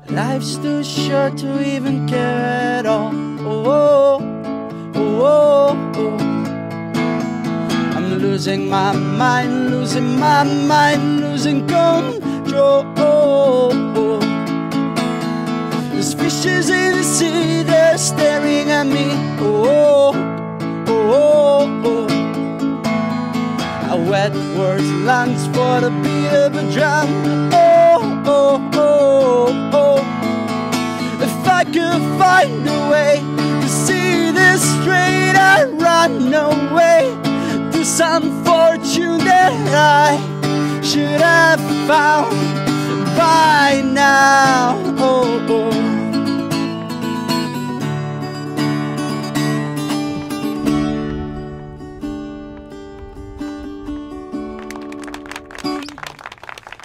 Life's too short to even care at all. Oh, oh, oh, oh. I'm losing my mind, losing my mind, losing control. There's fishes in the sea, they're staring at me. Oh, oh, oh, oh. I wet words, lungs for the beat of a drum. Oh, oh, oh, oh. If I could find a way to see this straight, I'd run away to some fortune that I should have found by now. Oh, oh.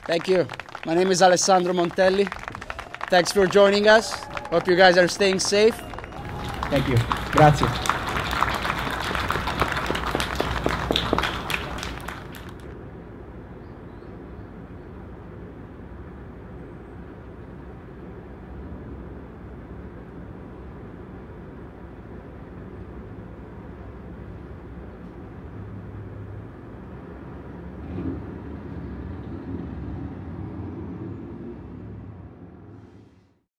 Thank you. My name is Alessandro Montelli. Thanks for joining us. Hope you guys are staying safe. Thank you. Grazie.